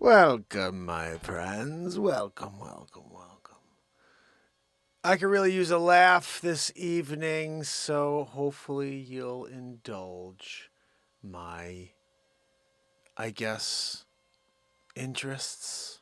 Welcome, my friends. Welcome, welcome, welcome. I could really use a laugh this evening, so hopefully you'll indulge my, I guess, interests.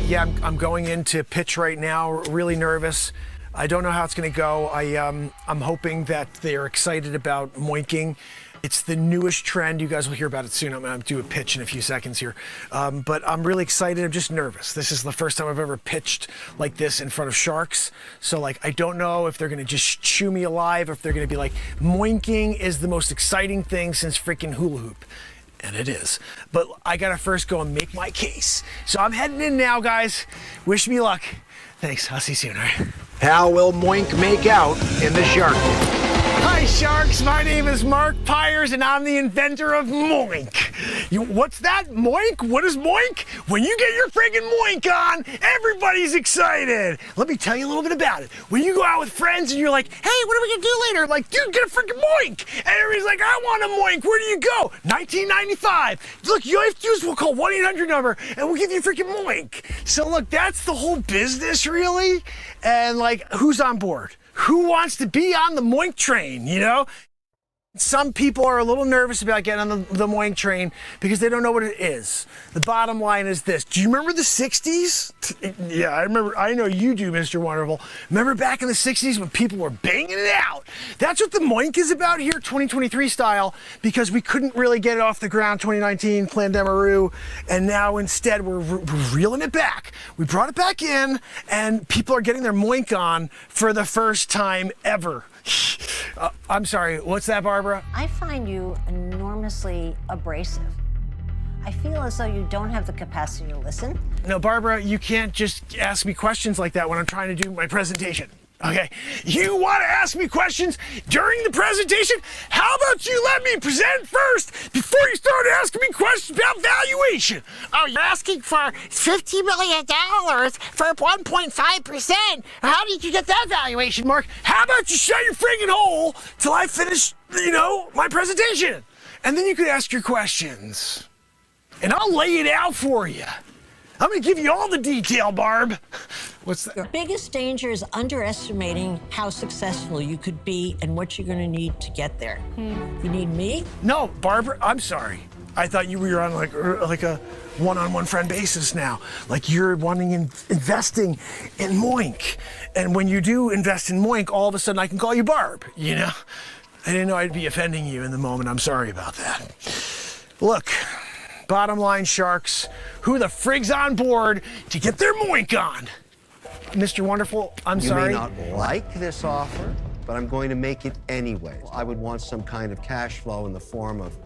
Yeah, I'm going into pitch right now, really nervous. I don't know how it's going to go. I'm hoping that they're excited about moinking. It's the newest trend. You guys will hear about it soon. I'm going to do a pitch in a few seconds here. But I'm really excited. I'm just nervous. This is the first time I've ever pitched like this in front of sharks. So I don't know if they're going to just chew me alive or if they're going to be like, moinking is the most exciting thing since freaking hula hoop. And it is. But I gotta first go and make my case. So I'm heading in now, guys. Wish me luck. Thanks. I'll see you soon, all right? How will Moink make out in the shark tank? Hi, sharks. My name is Mark Pires, and I'm the inventor of Moink. What's that? Moink? What is Moink? When you get your friggin' Moink on, everybody's excited. Let me tell you a little bit about it. When you go out with friends and you're like, hey, what are we gonna do later? Like, dude, get a friggin' Moink. And everybody's like, I want a Moink. Where do you go? $19.95. Look, you have to use, we'll call 1-800 number, and we'll give you a freaking Moink. So look, that's the whole business, really. And who's on board? Who wants to be on the Moink train, you know? Some people are a little nervous about getting on the Moink train because they don't know what it is. The bottom line is this. Do you remember the 60s? Yeah, I remember. I know you do, Mr. Wonderful. Remember back in the 60s when people were banging it out? That's what the Moink is about here, 2023 style, because we couldn't really get it off the ground 2019, Plan Demaroo, and now instead we're reeling it back. We brought it back in, and people are getting their Moink on for the first time ever. I'm sorry, what's that, Barbara? I find you enormously abrasive. I feel as though you don't have the capacity to listen. No, Barbara, you can't just ask me questions like that when I'm trying to do my presentation. Okay, you want to ask me questions during the presentation? How about you let me present first before you start asking me questions about valuation? Oh, you're asking for $50 million for 1.5%. How did you get that valuation, Mark? How about you shut your friggin' hole till I finish, my presentation? And then you could ask your questions. And I'll lay it out for you. I'm gonna give you all the detail, Barb. What's that? The biggest danger is underestimating how successful you could be and what you're gonna need to get there. You need me? No, Barbara, I'm sorry. I thought you were on like a one-on-one friend basis now. Like you're investing in Moink. And when you do invest in Moink, all of a sudden I can call you Barb, you know? I didn't know I'd be offending you in the moment. I'm sorry about that. Look. Bottom line, sharks, who the frig's on board to get their Moink on? Mr. Wonderful, I'm sorry. You may not like this offer, but I'm going to make it anyway. I would want some kind of cash flow in the form of,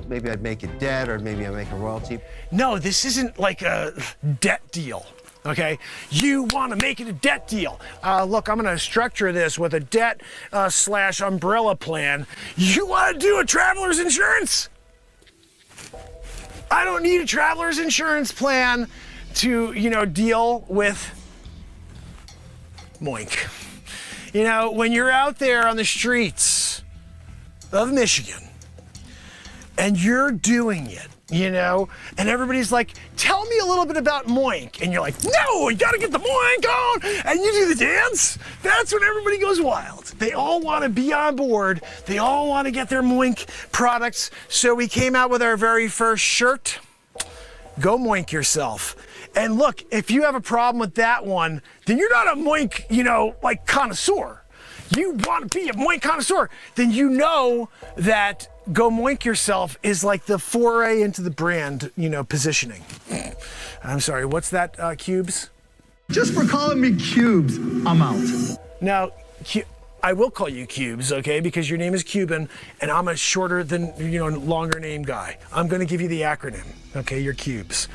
maybe I'd make it debt or maybe I'd make a royalty. No, this isn't like a debt deal, okay? You want to make it a debt deal. Look, I'm going to structure this with a debt / umbrella plan. You want to do a traveler's insurance? I don't need a traveler's insurance plan to, deal with Moink. When you're out there on the streets of Michigan and you're doing it, and everybody's like, tell me a little bit about Moink. And you're like, no, you gotta get the Moink on. And you do the dance. That's when everybody goes wild. They all wanna be on board. They all wanna get their Moink products. So we came out with our very first shirt. Go Moink yourself. And look, if you have a problem with that one, then you're not a Moink, connoisseur. You want to be a Moink connoisseur, then you know that Go Moink Yourself is like the foray into the brand, positioning. I'm sorry, what's that, Cubes? Just for calling me Cubes, I'm out. Now, I will call you Cubes, okay? Because your name is Cuban, and I'm a shorter than, longer name guy. I'm gonna give you the acronym, okay? You're Cubes.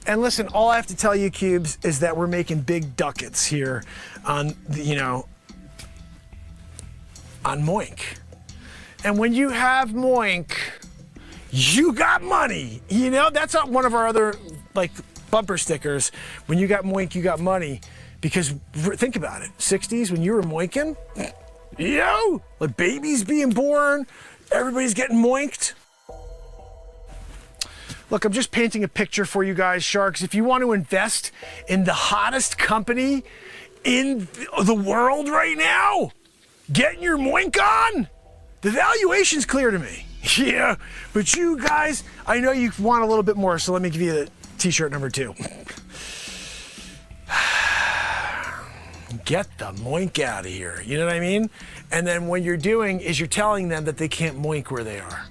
And listen, all I have to tell you, Cubes, is that we're making big ducats here on, on Moink. And when you have Moink, you got money. That's not one of our other, bumper stickers. When you got Moink, you got money. Because think about it, 60s, when you were moinking, babies being born, everybody's getting moinked. Look, I'm just painting a picture for you guys, Sharks. If you want to invest in the hottest company in the world right now, getting your moink on, the valuation's clear to me. Yeah, but you guys, I know you want a little bit more, so let me give you the t-shirt number 2. Get the moink out of here, you know what I mean? And then what you're doing is you're telling them that they can't moink where they are.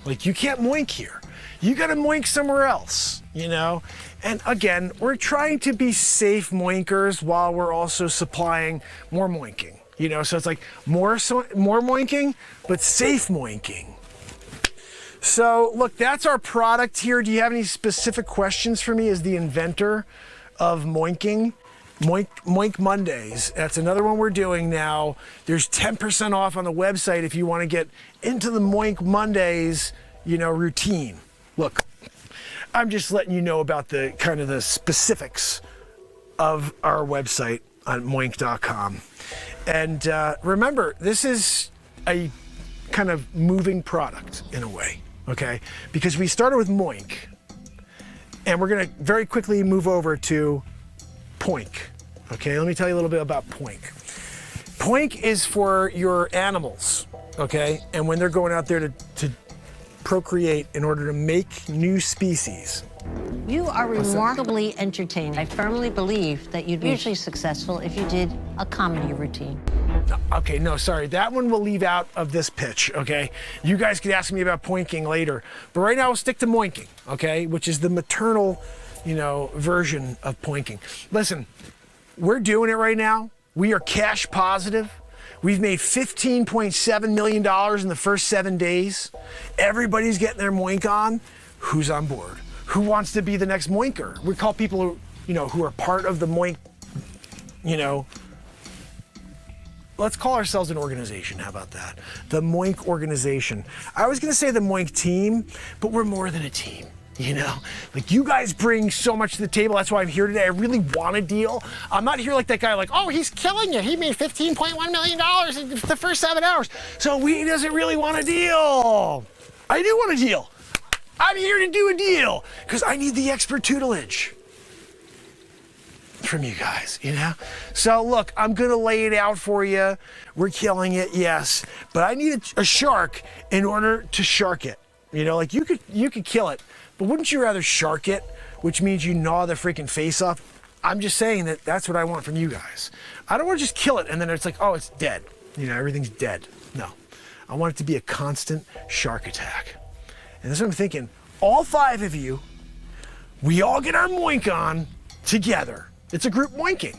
You can't moink here. You gotta moink somewhere else, And again, we're trying to be safe moinkers while we're also supplying more moinking, So it's more moinking, but safe moinking. So look, that's our product here. Do you have any specific questions for me as the inventor of moinking? Moink Mondays. That's another one we're doing now. There's 10% off on the website if you want to get into the Moink Mondays, routine. Look, I'm just letting you know about the kind of the specifics of our website on moink.com. And remember, this is a kind of moving product in a way, okay? Because we started with Moink, and we're gonna very quickly move over to Poink. Okay, let me tell you a little bit about Poink. Poink is for your animals, okay? And when they're going out there to procreate in order to make new species. You are remarkably entertaining. I firmly believe that you'd be hugely successful if you did a comedy routine. Okay, no, sorry. That one we'll leave out of this pitch, okay? You guys could ask me about poinking later. But right now, we'll stick to moinking, okay? Which is the maternal, version of poinking. Listen, we're doing it right now. We are cash positive. We've made $15.7 million in the first 7 days. Everybody's getting their moink on. Who's on board? Who wants to be the next moinker? We call people who are part of the moink, let's call ourselves an organization. How about that? The Moink organization. I was gonna say the Moink team, but we're more than a team. You guys bring so much to the table. That's why I'm here today. I really want a deal. I'm not here like that guy, oh, he's killing you. He made $15.1 million in the first 7 hours. So he doesn't really want a deal. I do want a deal. I'm here to do a deal because I need the expert tutelage from you guys, So look, I'm gonna lay it out for you. We're killing it, yes, but I need a shark in order to shark it. You could kill it, but wouldn't you rather shark it, which means you gnaw the freaking face off? I'm just saying that's what I want from you guys. I don't want to just kill it and then it's oh, it's dead. Everything's dead. No, I want it to be a constant shark attack. And that's what I'm thinking. All 5 of you, we all get our moink on together. It's a group moinking,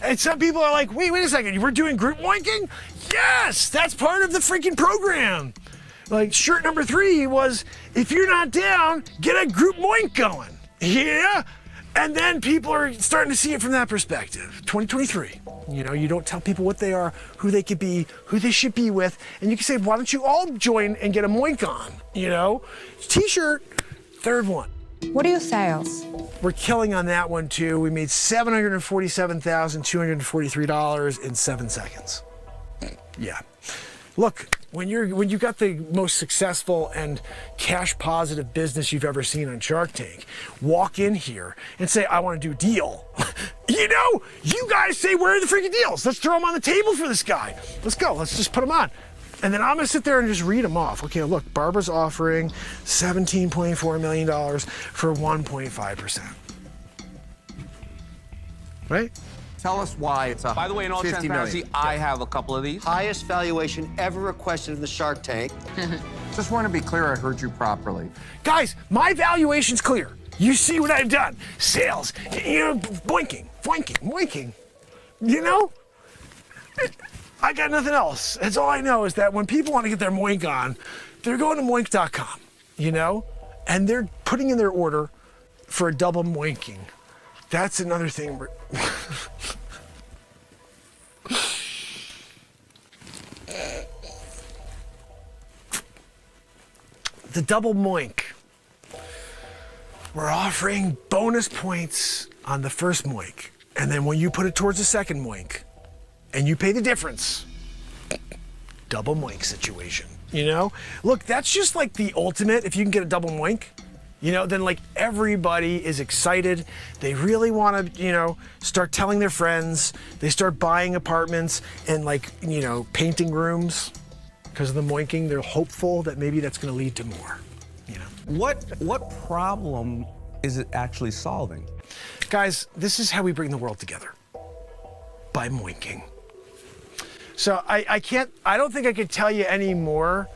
And some people are like, wait a second, we're doing group moinking? Yes, that's part of the freaking program. Shirt number 3 was, if you're not down, get a group moink going. Yeah? And then people are starting to see it from that perspective. 2023. You don't tell people what they are, who they could be, who they should be with, and you can say, why don't you all join and get a moink on? T-shirt, 3rd one. What are your sales? We're killing on that one too. We made $747,243 in 7 seconds. Yeah. Look, when you got the most successful and cash positive business you've ever seen on Shark Tank, walk in here and say, I want to do a deal. You guys say, where are the freaking deals? Let's throw them on the table for this guy. Let's go. Let's just put them on. And then I'm gonna sit there and just read them off. Okay, look, Barbara's offering $17.4 million for 1.5%. Right? Tell us why it's a By the way, in all $50 transparency, million. I have a couple of these. Highest valuation ever requested in the Shark Tank. Just want to be clear I heard you properly. Guys, my valuation's clear. You see what I've done. Sales, boinking. moinking. You know? I got nothing else. That's all I know is that when people want to get their moink on, they're going to moink.com, you know? And they're putting in their order for a double moinking. That's another thing. The double moink. We're offering bonus points on the first moink. And then when you put it towards the second moink and you pay the difference, double moink situation, you know? Look, that's just like the ultimate. If you can get a double moink, you know, then like everybody is excited. They really want to, you know, start telling their friends. They start buying apartments and like, you know, painting rooms because of the moinking. They're hopeful that maybe that's going to lead to more, you know? What problem is it actually solving? Guys, this is how we bring the world together, by moinking. So I don't think I could tell you any more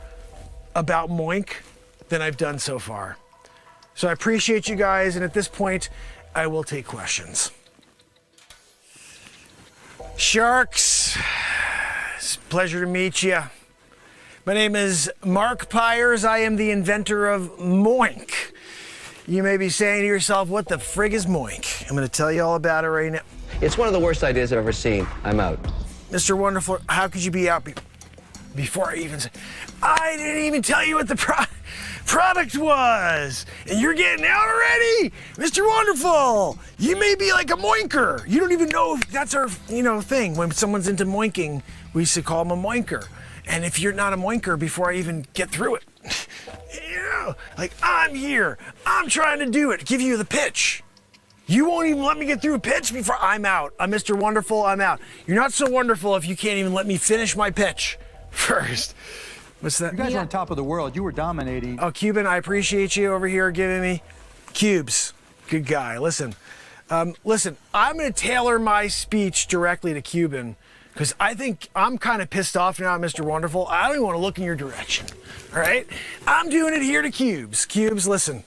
about moink than I've done so far. So I appreciate you guys, and at this point, I will take questions. Sharks, it's a pleasure to meet you. My name is Mark Pires. I am the inventor of moink. You may be saying to yourself, what the frig is moink? I'm going to tell you all about it right now. It's one of the worst ideas I've ever seen. I'm out. Mr. Wonderful, how could you be out before I even said, I didn't even tell you what the product was, and you're getting out already? Mr. Wonderful, you may be like a moinker. You don't even know if that's our, you know, thing. When someone's into moinking, we used to call them a moinker. And if you're not a moinker before I even get through it, you know, like I'm here, I'm trying to do it, give you the pitch. You won't even let me get through a pitch before I'm out. I'm Mr. Wonderful, I'm out. You're not so wonderful if you can't even let me finish my pitch first. What's that? You guys are on top of the world. You were dominating. Oh, Cuban, I appreciate you over here giving me cubes. Good guy. Listen, I'm going to tailor my speech directly to Cuban because I think I'm kind of pissed off now, Mr. Wonderful. I don't even want to look in your direction. All right? I'm doing it here to Cubes. Cubes, listen.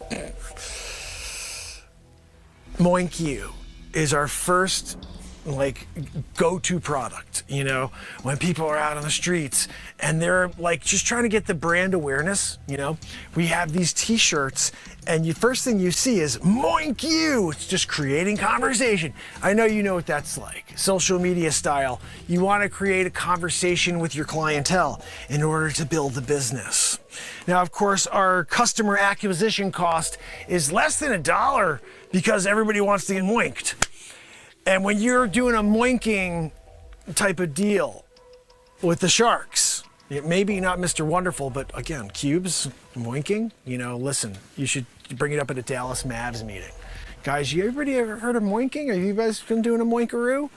Moink You is our first like go-to product, you know, when people are out on the streets and they're like just trying to get the brand awareness, you know. We have these t-shirts and the first thing you see is Moink You. It's just creating conversation. I know you know what that's like. Social media style. You want to create a conversation with your clientele in order to build the business. Now, of course, our customer acquisition cost is less than $1 because everybody wants to get moinked. And when you're doing a moinking type of deal with the Sharks, maybe not Mr. Wonderful, but again, Cubes, moinking, you know, listen, you should bring it up at a Dallas Mavs meeting. Guys, everybody ever heard of moinking? Have you guys been doing a moinkaroo?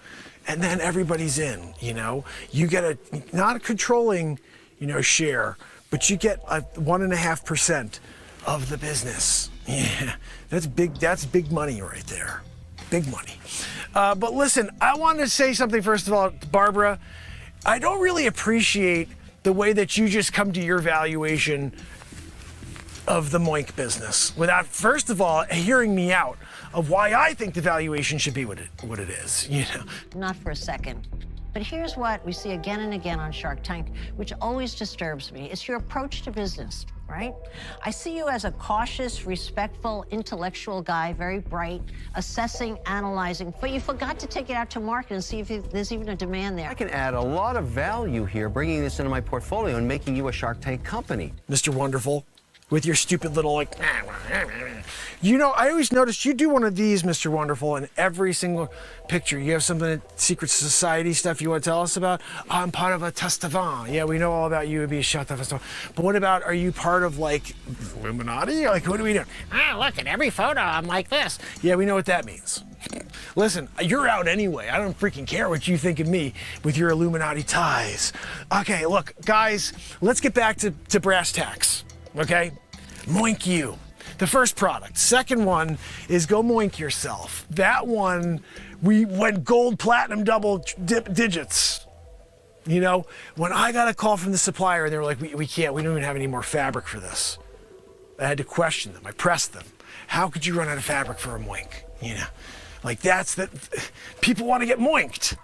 And then everybody's in, you know. You get a, not a controlling, you know, share, but you get a 1.5% of the business. Yeah, that's big money right there. Big money. But listen, I want to say something first of all, Barbara. I don't really appreciate the way that you just come to your valuation of the moink business without, first of all, hearing me out of why I think the valuation should be what it is, you know. Not for a second. But here's what we see again and again on Shark Tank, which always disturbs me. It's your approach to business, right? I see you as a cautious, respectful, intellectual guy, very bright, assessing, analyzing, but you forgot to take it out to market and see if there's even a demand there. I can add a lot of value here, bringing this into my portfolio and making you a Shark Tank company. Mr. Wonderful, with your stupid little like, you know, I always noticed you do one of these, Mr. Wonderful, in every single picture. You have something, secret society stuff you want to tell us about? I'm part of a Testavan. Yeah, we know all about you. It'd be a shut up. But what about, are you part of like Illuminati? Like, what are we doing? Ah, look, at every photo, I'm like this. Yeah, we know what that means. Listen, you're out anyway. I don't freaking care what you think of me with your Illuminati ties. Okay, look, guys, let's get back to brass tacks, okay? Moink You. The first product. Second one is go moink yourself. That one, we went gold, platinum, double digits. You know, when I got a call from the supplier, they were like, we can't, we don't even have any more fabric for this. I had to question them. I pressed them. How could you run out of fabric for a moink? You know, Like that's that, people want to get moinked.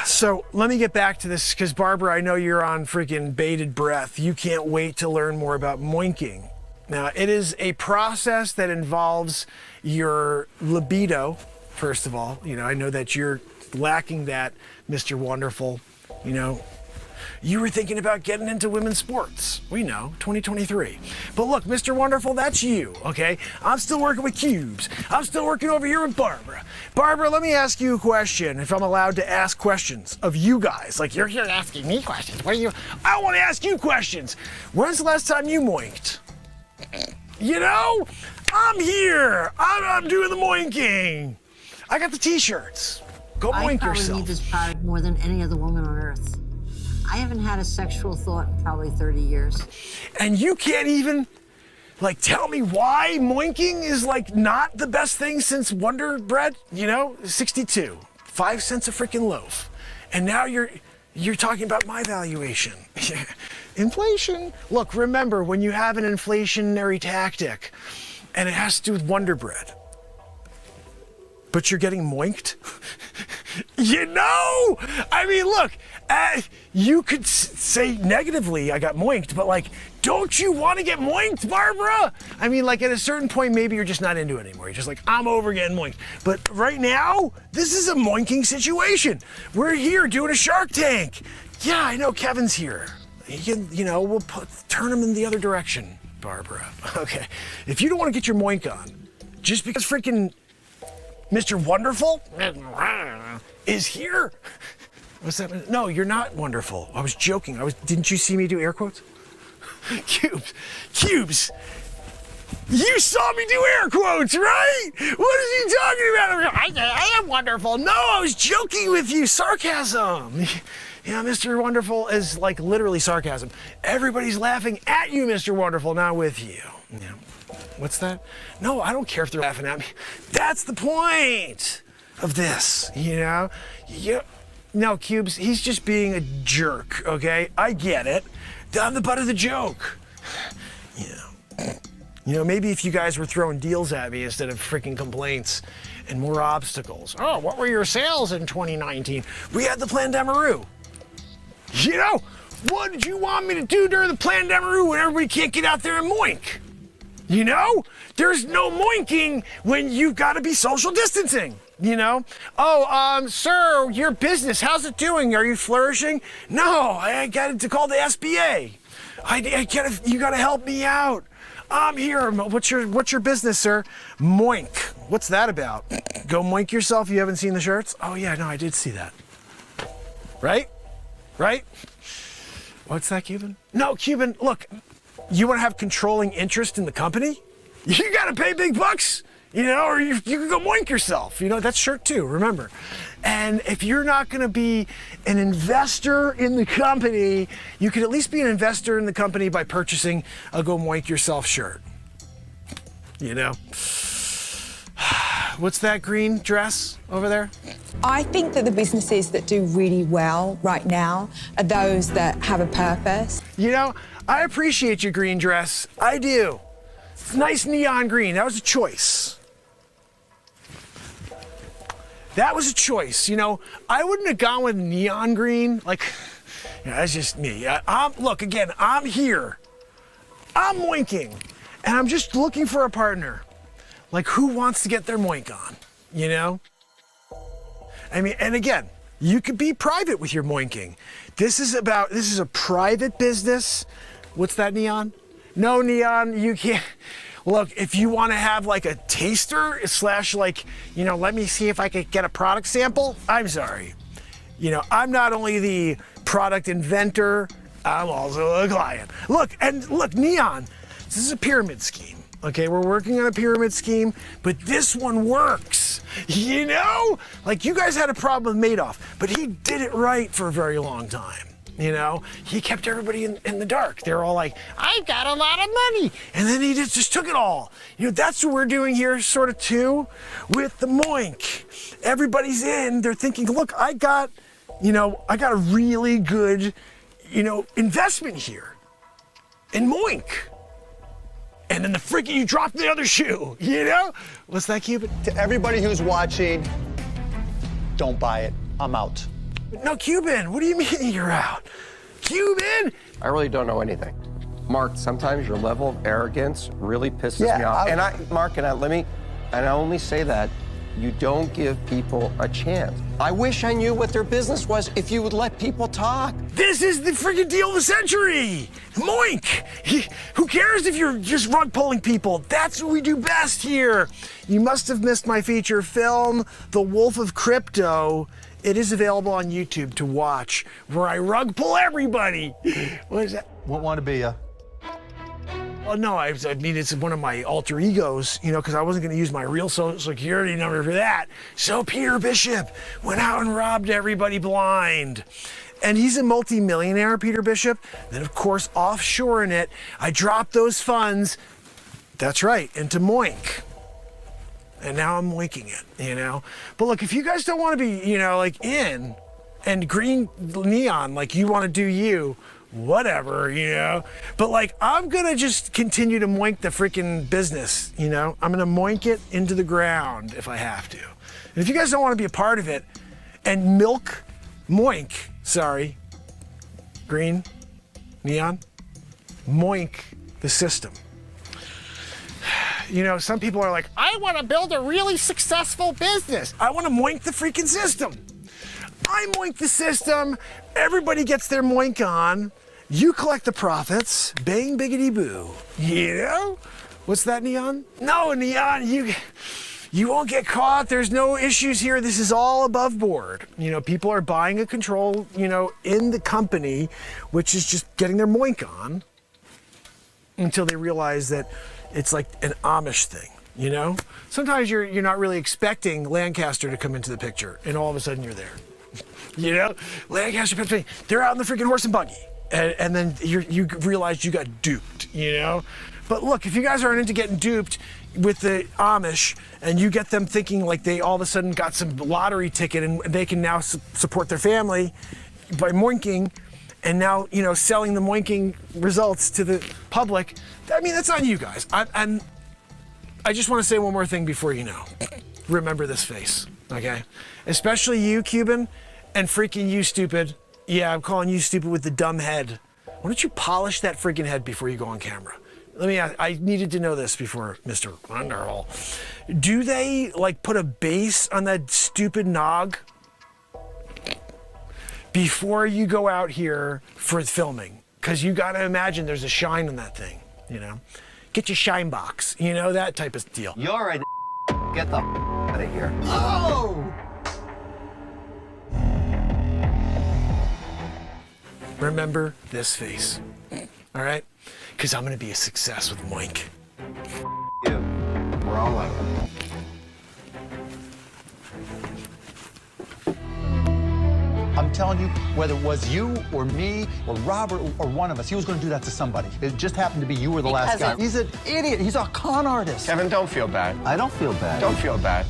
So let me get back to this because Barbara, I know you're on freaking bated breath. You can't wait to learn more about moinking. Now, it is a process that involves your libido, first of all. You know, I know that you're lacking that, Mr. Wonderful. You know, you were thinking about getting into women's sports. We know, 2023. But look, Mr. Wonderful, that's you, okay? I'm still working with cubes. I'm still working over here with Barbara. Barbara, let me ask you a question, if I'm allowed to ask questions of you guys. Like, you're here asking me questions. What are you? I want to ask you questions. When's the last time you moinked? You know, I'm here. I'm doing the moinking. I got the t-shirts. Go moink I yourself. probably need this product more than any other woman on earth. I haven't had a sexual thought in probably 30 years. And you can't even, like, tell me why moinking is, like, not the best thing since Wonder Bread, you know, 62, 5 cents a freaking loaf. And now you're talking about my valuation. Inflation. Look, remember, when you have an inflationary tactic, and it has to do with Wonder Bread, but you're getting moinked? You know? I mean, look, you could say negatively, I got moinked, but like, don't you want to get moinked, Barbara? I mean, like at a certain point, maybe you're just not into it anymore. You're just like, I'm over getting moinked. But right now, this is a moinking situation. We're here doing a Shark Tank. Yeah, I know Kevin's here. He can, you know, we'll turn him in the other direction, Barbara. Okay. If you don't want to get your moink on, just because freaking Mr. Wonderful is here. What's that? No, you're not wonderful. I was joking. Didn't you see me do air quotes? Cubes. You saw me do air quotes, right? What is he talking about? I am wonderful. No, I was joking with you. Sarcasm. Yeah, Mr. Wonderful is like literally sarcasm. Everybody's laughing at you, Mr. Wonderful, not with you. Yeah. What's that? No, I don't care if they're laughing at me. That's the point of this, you know? No, Cubes, he's just being a jerk, okay? I get it. I'm the butt of the joke. You know, maybe if you guys were throwing deals at me instead of freaking complaints and more obstacles. Oh, what were your sales in 2019? We had the Plandamaroo. You know, what did you want me to do during the Plandamaroo when everybody can't get out there and moink? You know, there's no moinking when you've got to be social distancing, you know? Oh, sir, your business, how's it doing? Are you flourishing? No, I got to call the SBA. You got to help me out. I'm here. What's your business, sir? Moink. What's that about? Go moink yourself. You haven't seen the shirts? Oh, yeah, no, I did see that. Right? Right? What's that, Cuban? No, Cuban, look. You want to have controlling interest in the company? You got to pay big bucks, you know, or you can go moink yourself. You know, that's shirt too, remember. And if you're not going to be an investor in the company, you could at least be an investor in the company by purchasing a Go Moink Yourself shirt. You know? What's that green dress over there? I think that the businesses that do really well right now are those that have a purpose. You know, I appreciate your green dress. I do. It's nice neon green. That was a choice. That was a choice. You know, I wouldn't have gone with neon green. Like, you know, that's just me. Look, again, I'm here. I'm moinking. And I'm just looking for a partner. Like, who wants to get their moink on? You know? I mean, and again, you could be private with your moinking. This is a private business. What's that, neon? No, neon, you can't. Look, if you want to have like a taster / like, you know, let me see if I could get a product sample. I'm sorry. You know, I'm not only the product inventor, I'm also a client. Look, neon, this is a pyramid scheme. Okay, we're working on a pyramid scheme, but this one works. You know? Like, you guys had a problem with Madoff, but he did it right for a very long time. You know? He kept everybody in the dark. They were all like, I've got a lot of money. And then he just took it all. You know, that's what we're doing here, sort of, too, with the moink. Everybody's in. They're thinking, look, I got a really good, you know, investment here in moink. and then the freaking you drop the other shoe, you know? What's that, Cuban? To everybody who's watching, don't buy it. I'm out. No, Cuban, what do you mean you're out? Cuban! I really don't know anything. Mark, sometimes your level of arrogance really pisses me off. Mark, I only say that you don't give people a chance. I wish I knew what their business was if you would let people talk. This is the freaking deal of the century. Moink. Who cares if you're just rug pulling people? That's what we do best here. You must have missed my feature film, The Wolf of Crypto. It is available on YouTube to watch, where I rug pull everybody. What is that? Won't want to be ya. Well, no, I mean, it's one of my alter egos, you know, because I wasn't going to use my real social security number for that. So Peter Bishop went out and robbed everybody blind. And he's a multi-millionaire, Peter Bishop. Then, of course, offshoring it, I dropped those funds, that's right, into Moink. And now I'm moinking it, you know? But look, if you guys don't want to be, you know, like in and green neon, like you want to do you, whatever, you know? But like, I'm gonna just continue to moink the freaking business, you know? I'm gonna moink it into the ground if I have to. And if you guys don't want to be a part of it and green, neon, moink the system. You know, some people are like, I want to build a really successful business. I want to moink the freaking system. I moink the system. Everybody gets their moink on. You collect the profits. Bang, biggity boo. You know? What's that, Neon? No, Neon, you won't get caught. There's no issues here. This is all above board. You know, people are buying a control, you know, in the company, which is just getting their moink on until they realize that it's like an Amish thing, you know? Sometimes you're not really expecting Lancaster to come into the picture, and all of a sudden you're there. You know? Lancaster, Pennsylvania, they're out in the freaking horse and buggy. And then you realize you got duped, you know? But look, if you guys aren't into getting duped with the Amish and you get them thinking like they all of a sudden got some lottery ticket and they can now support their family by moinking, and now, you know, selling the moinking results to the public, I mean, that's on you guys. I just want to say one more thing before you know. Remember this face, okay? Especially you, Cuban, and freaking you, stupid. Yeah, I'm calling you stupid with the dumb head. Why don't you polish that freaking head before you go on camera? Let me ask, I needed to know this before, Mr. Underall. Do they, like, put a base on that stupid nog before you go out here for filming? Because you got to imagine there's a shine on that thing, you know? Get your shine box, you know, that type of deal. You're a get the out of here. Oh! Remember this face, all right? Because I'm going to be a success with Moink. You. We're all like it. I'm telling you, whether it was you or me or Robert or one of us, he was going to do that to somebody. It just happened to be you or the last guy. He's an idiot. He's a con artist. Kevin, don't feel bad. I don't feel bad. Don't feel bad.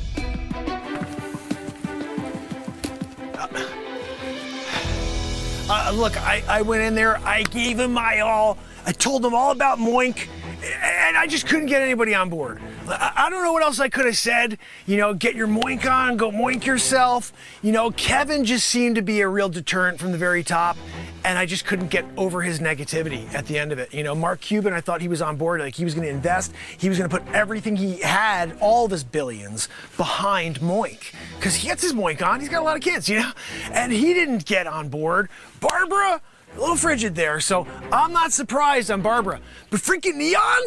Look, I went in there, I gave him my all, I told him all about Moink, and I just couldn't get anybody on board. I don't know what else I could have said. You know, get your Moink on, go Moink yourself. You know, Kevin just seemed to be a real deterrent from the very top, and I just couldn't get over his negativity at the end of it. You know, Mark Cuban, I thought he was on board, like he was gonna invest, he was gonna put everything he had, all of his billions, behind Moink. Because he gets his Moink on, he's got a lot of kids, you know? And he didn't get on board. Barbara, a little frigid there, so I'm not surprised on Barbara. But freaking Neon,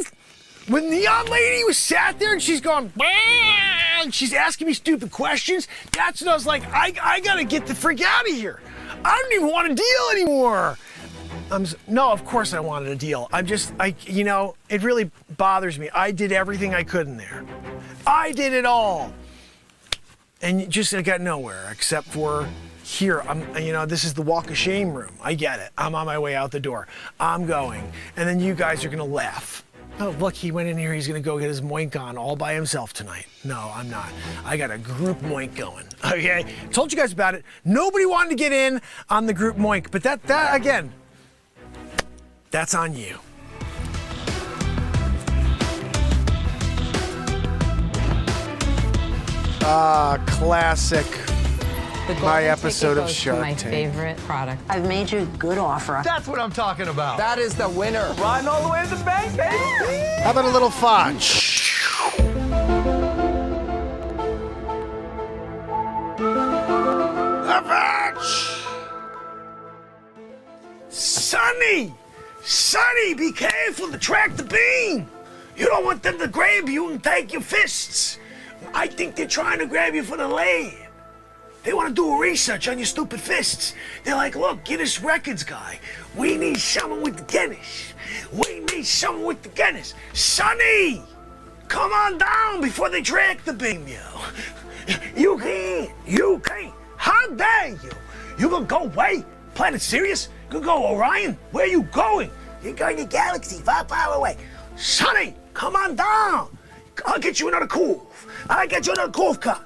when Neon Lady was sat there and she's going, and she's asking me stupid questions, that's when I was like, I gotta get the freak out of here. I don't even want a deal anymore. No, of course I wanted a deal. You know, it really bothers me. I did everything I could in there. I did it all. And I got nowhere except for here. You know, this is the walk of shame room. I get it. I'm on my way out the door. I'm going. And then you guys are gonna laugh. Oh, look, he went in here, he's gonna go get his Moink on all by himself tonight. No, I'm not. I got a group Moink going, okay? Told you guys about it. Nobody wanted to get in on the group Moink, but that again, that's on you. Classic. The My golden episode ticket of goes to Shark my Tank. favorite product. I've made you a good offer. That's what I'm talking about. That is the winner. Riding all the way to the bank, baby. How about a little fudge? A fudge! Sonny! Sonny, be careful to track the beam! You don't want them to grab you and take your fists. I think they're trying to grab you for the lab. They want to do research on your stupid fists. They're like, look, Guinness Records guy. We need someone with the Guinness. We need someone with the Guinness. Sonny! Come on down before they track the beam, yo. You can't. You can't. How dare you? You gonna go away? Planet Sirius? You gonna go Orion? Where you going? You're going to Galaxy, far, far away. Sonny, come on down. I'll get you another coof. I'll get you another coof cup.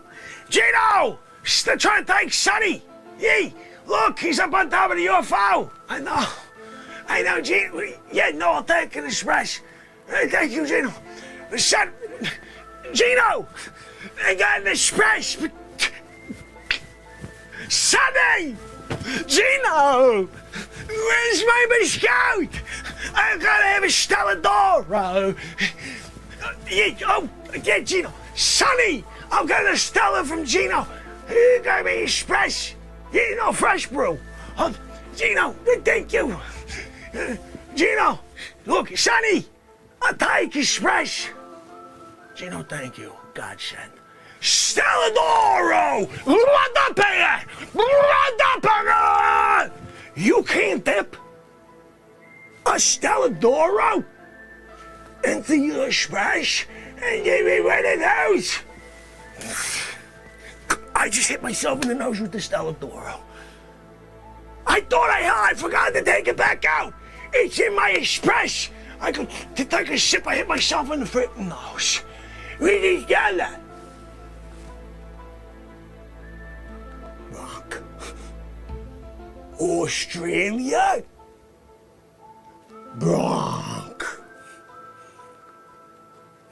Gino! Still trying to take Sonny. Yee, look, he's up on top of the UFO. I know, Gino. Yeah, no, I'll take an express. Thank you, Gino. Son, Gino, I got an express. Sonny! Gino! Where's my biscout? I gotta have a Stelladoro. Yeah, Gino. Sonny! I'm getting a Stella from Gino. You got me express. You know, fresh brew. Gino, thank you. Gino, look, Sonny, I'll take express. Gino, thank you. God send. Stelladoro! You can't dip a Stelladoro into your express and give me one of those. I just hit myself in the nose with the Stelladoro. I thought I forgot to take it back out. It's in my express. I could to take a sip. I hit myself in the freaking nose. We need that. Rock. Australia. Bronc.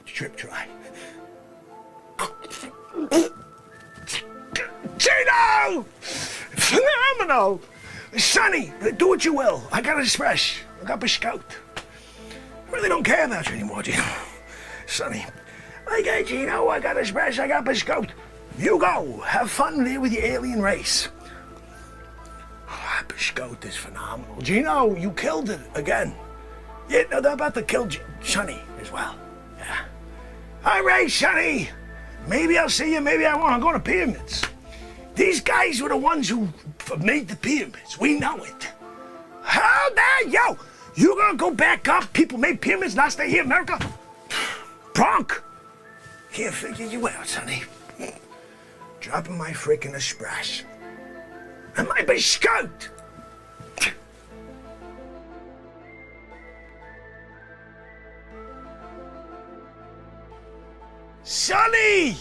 Trip try. Gino! Phenomenal! Sonny, do what you will. I got an express. I got a scout. I really don't care about you anymore, Gino. Sonny, I got Gino, I got express, I got a scout. You go. Have fun there with your alien race. Oh, scout is phenomenal. Gino, you killed it again. Yeah, no, they're about to kill Sonny as well. Yeah. All right, Sonny. Maybe I'll see you, maybe I won't. I'm going to pyramids. These guys were the ones who made the pyramids. We know it. How dare you? You gonna go back up? People made pyramids, not stay here in America? Bronc. Can't figure you out, Sonny. Dropping my freaking express. And my biscuit. Sonny!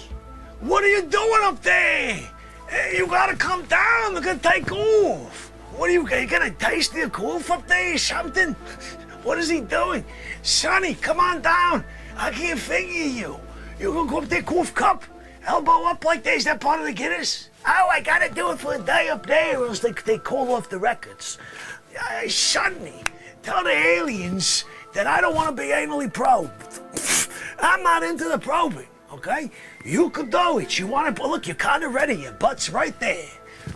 What are you doing up there? Hey, you gotta come down. They're gonna take off. What are you gonna taste the coof up there or something? What is he doing? Sonny, come on down. I can't figure you. You gonna go up there, coof cup? Elbow up like that? Is that part of the Guinness? Oh, I gotta do it for a day up there or else they call off the records. Sonny, tell the aliens that I don't want to be anally probed. I'm not into the probing. Okay? You can do it. You want to, look, you're kind of ready. Your butt's right there.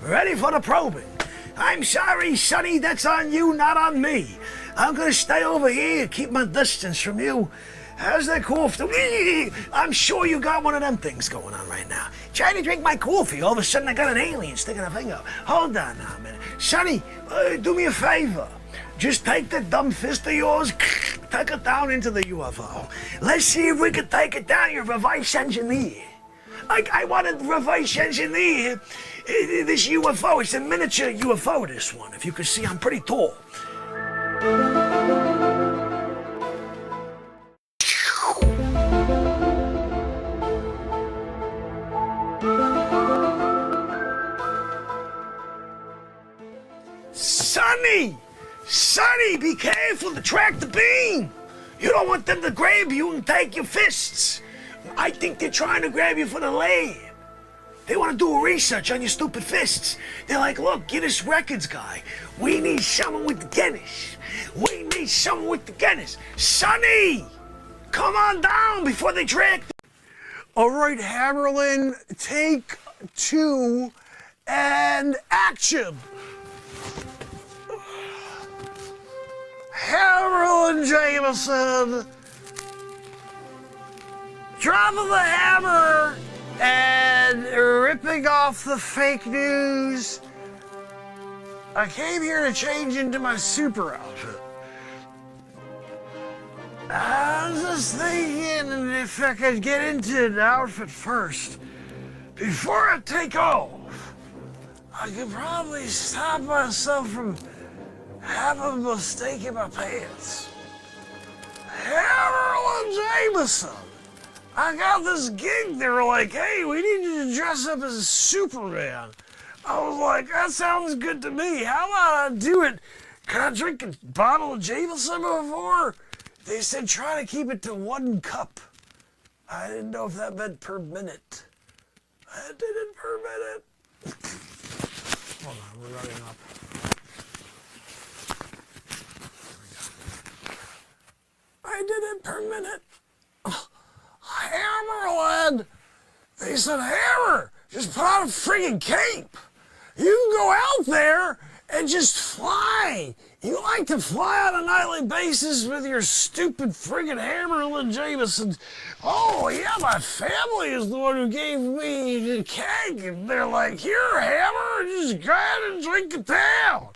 Ready for the probing. I'm sorry, Sonny, that's on you, not on me. I'm going to stay over here, keep my distance from you. How's that coffee? I'm sure you got one of them things going on right now. Trying to drink my coffee. All of a sudden, I got an alien sticking a finger. Hold on now a minute. Sonny, do me a favor. Just take that dumb fist of yours, take it down into the UFO. Let's see if we can take it down. You're reverse engineer. I want to reverse engineer this UFO. It's a miniature UFO, this one. If you can see, I'm pretty tall. Sonny! Sonny, be careful to track the beam. You don't want them to grab you and take your fists. I think they're trying to grab you for the lab. They want to do a research on your stupid fists. They're like, look, Guinness Records guy, we need someone with the Guinness. We need someone with the Guinness. Sonny, come on down before they drag. All right, Hammerlin, take 2 and action. Hammerlin Jameson, dropping the hammer and ripping off the fake news. I came here to change into my super outfit. I was just thinking if I could get into an outfit first. Before I take off, I could probably stop myself from having a mistake in my pants. Hammerlin Jameson, I got this gig. They were like, hey, we need you to dress up as a Superman. I was like, that sounds good to me. How about I do it? Can I drink a bottle of Jameson before? They said try to keep it to 1 cup. I didn't know if that meant per minute. I did it per minute. Hold on, we're running up. I did it per minute. Hammerlin! They said, Hammer, just put on a friggin' cape. You can go out there and just fly. You like to fly on a nightly basis with your stupid friggin' Hammerlin Jameson. Oh, yeah, my family is the one who gave me the keg. And they're like, here, Hammer, just go ahead and drink it down.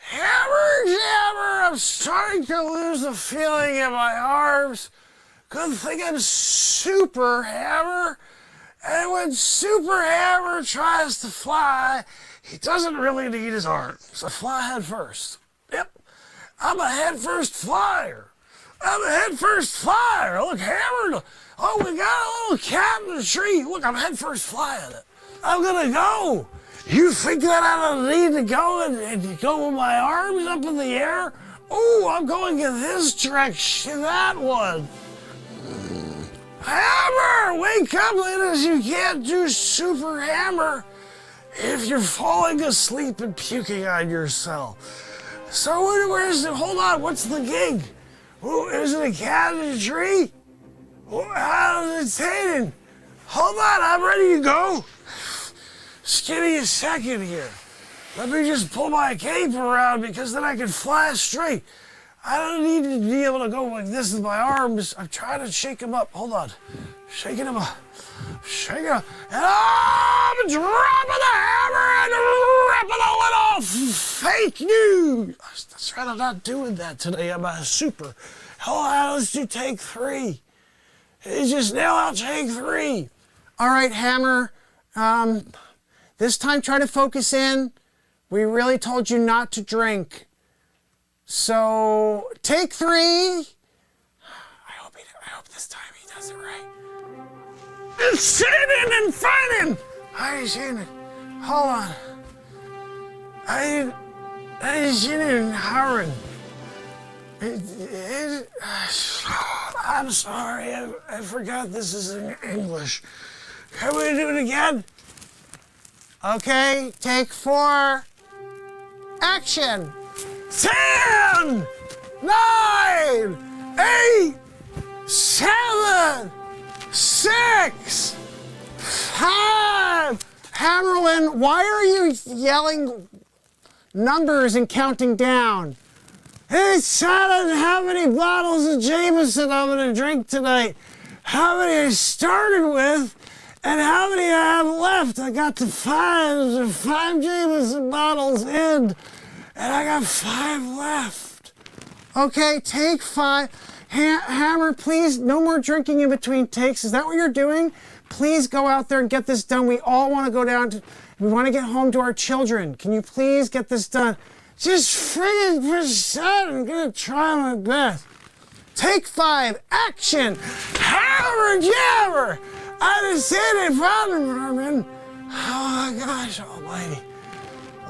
Hammer, Jammer, I'm starting to lose the feeling in my arms. Good thing I'm Super Hammer. And when Super Hammer tries to fly, he doesn't really need his arms. So fly head first. Yep, I'm a head first flyer. I'm a head first flyer. Look, Hammer. Oh, we got a little cat in the tree. Look, I'm head first flying it. I'm gonna go. You think that I don't need to go and go with my arms up in the air? Oh, I'm going in this direction, that one. Hammer, wake up, ladies. You can't do Super Hammer if you're falling asleep and puking on yourself. So where is it? Hold on, what's the gig? Oh, is it a cat in a tree? How is it hitting? Hold on, I'm ready to go. Just give me a second here. Let me just pull my cape around because then I can fly straight. I don't need to be able to go like this with my arms. I'm trying to shake them up. Hold on. Shaking them up. Shaking them up. And I'm dropping the hammer and ripping the lid off. Fake news. That's right, I'm not doing that today. I'm a super. Hold on, let's do take 3. It's just nail out take 3. All right, Hammer. This time try to focus in. We really told you not to drink. So, take 3. I hope this time he does it right. It's sitting and fighting. I seen it. Hold on. I seen it in Harren. I'm sorry. I forgot this is in English. Can we do it again? Okay, take 4. Action. 10, 9, 8, 7, 6, 5. Hammerlin, why are you yelling numbers and counting down? It's telling how many bottles of Jameson I'm gonna drink tonight, how many I started with, and how many I have left. I got to 5. There's 5 Jameson bottles in. And I got 5 left. Okay, take 5. Hammer, please, no more drinking in between takes. Is that what you're doing? Please go out there and get this done. We all want to go down to, we want to get home to our children. Can you please get this done? Just friggin' percent. I'm going to try my best. Take 5. Action. Hammer, jammer. I just said it, Robin. Oh, my gosh almighty.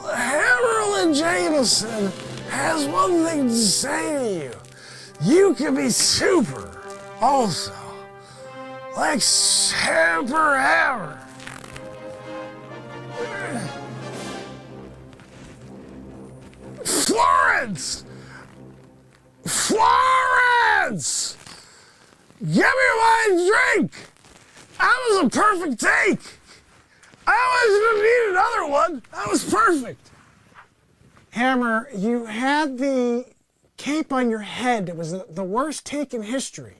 Hammerlin Jameson has one thing to say to you. You can be super also. Like Super Hammer. Florence! Florence! Give me my drink! That was a perfect take! I always need another one. That was perfect. Hammer, you had the cape on your head. It was the worst take in history.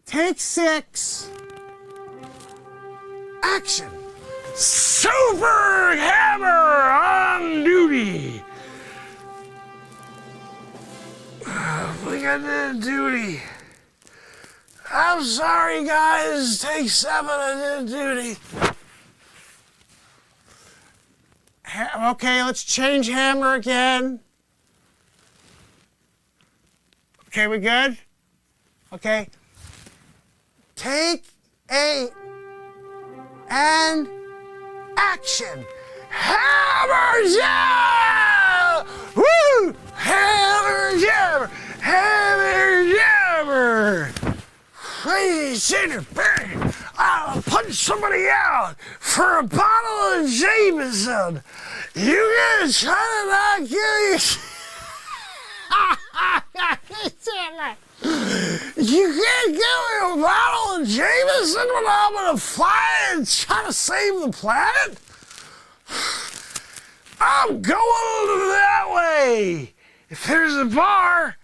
Take 6. Action. Super Hammer on duty. We got the duty. I'm sorry, guys. Take 7, I did duty. Okay, let's change Hammer again. Okay, we good? Okay. Take 8 and action. Hammer Jammer! Woo! Hammer Jammer! Hammer Jammer! Crazy Cinder, bang! I'll punch somebody out for a bottle of Jameson. You gonna try to not kill you? You can't give me a bottle of Jameson when I'm gonna fly and try to save the planet? I'm going that way. If there's a bar,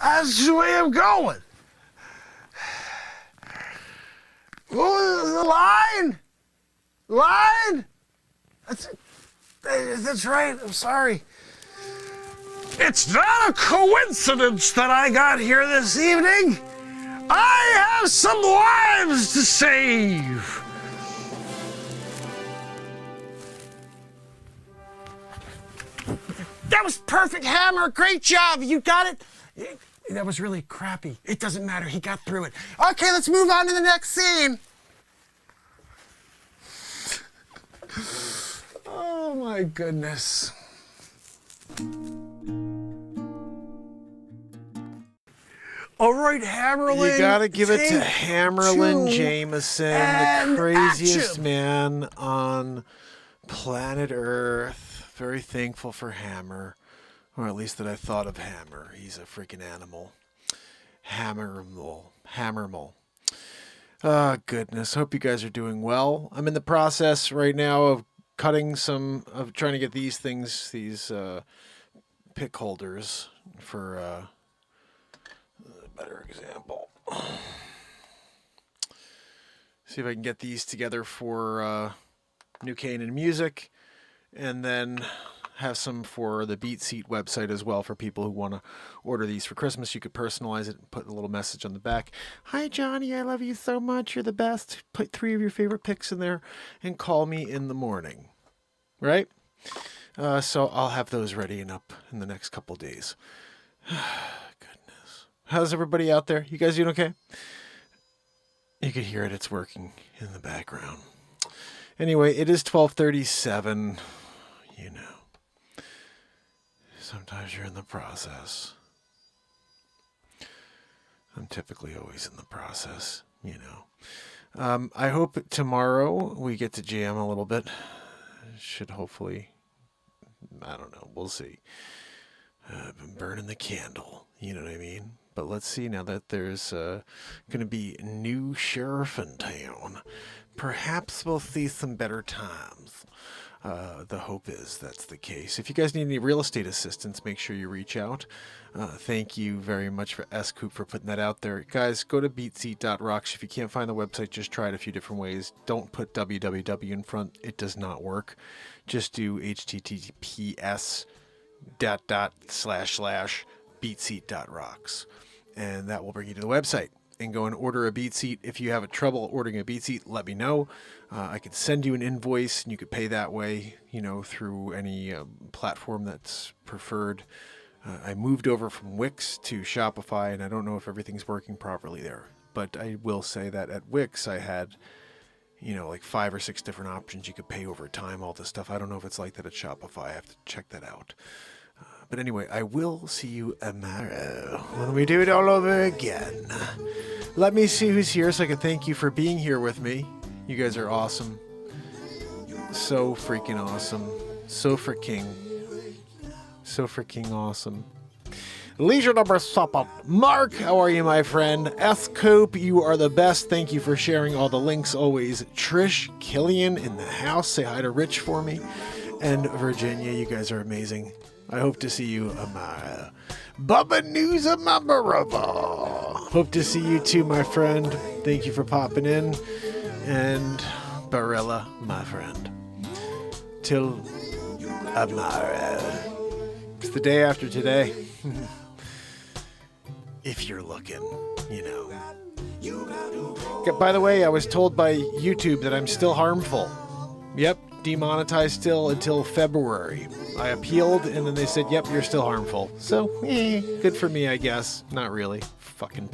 that's the way I'm going. What was the line? Line? That's right, I'm sorry. It's not a coincidence that I got here this evening. I have some lives to save. That was perfect, Hammer. Great job. You got it. That was really crappy. It doesn't matter. He got through it. Okay, let's move on to the next scene. Oh, my goodness. All right, Hammerlin. You gotta give it to Hammerlin 2 Jameson, and the craziest action. man on planet Earth. Very thankful for Hammer, or at least that I thought of Hammer. He's a freaking animal. Hammermole. Oh, goodness. Hope you guys are doing well. I'm in the process right now of trying to get these things, these pick holders for a better example. See if I can get these together for New Canaan Music, and then have some for the BeatSeat website as well for people who want to order these for Christmas. You could personalize it and put a little message on the back. Hi, Johnny. I love you so much. You're the best. Put 3 of your favorite picks in there and call me in the morning. Right? So I'll have those ready and up in the next couple days. Goodness. How's everybody out there? You guys doing okay? You can hear it. It's working in the background. Anyway, it is 12:37. You know. Sometimes you're in the process. I'm typically always in the process, you know. I hope tomorrow we get to jam a little bit. Should hopefully, I don't know, we'll see. I've been burning the candle, you know what I mean? But let's see, now that there's going to be a new sheriff in town, perhaps we'll see some better times. The hope is that's the case. If you guys need any real estate assistance, make sure you reach out. Thank you very much for S-Coop for putting that out there. Guys, go to beatseat.rocks. If you can't find the website, just try it a few different ways. Don't put www in front. It does not work. Just do https://beatseat.rocks. And that will bring you to the website. And go and order a BeatSeat. If you have trouble ordering a BeatSeat, let me know. I could send you an invoice, and you could pay that way, you know, through any platform that's preferred. I moved over from Wix to Shopify, and I don't know if everything's working properly there. But I will say that at Wix, I had, you know, like 5 or 6 different options. You could pay over time, all this stuff. I don't know if it's like that at Shopify. I have to check that out. But anyway, I will see you tomorrow when we do it all over again. Let me see who's here so I can thank you for being here with me. You guys are awesome. So freaking awesome. So freaking So freaking awesome. Leisure number supper. Mark, how are you, my friend? S. Cope, you are the best. Thank you for sharing all the links always. Trish, Killian in the house. Say hi to Rich for me. And Virginia, you guys are amazing. I hope to see you tomorrow. Bubba News of Memorable. Hope to see you too, my friend. Thank you for popping in. And Barella, my friend. Till tomorrow. It's the day after today. If you're looking, you know. By the way, I was told by YouTube that I'm still harmful. Yep, demonetized still until February. I appealed, and then they said, yep, you're still harmful. So, good for me, I guess. Not really. Fucking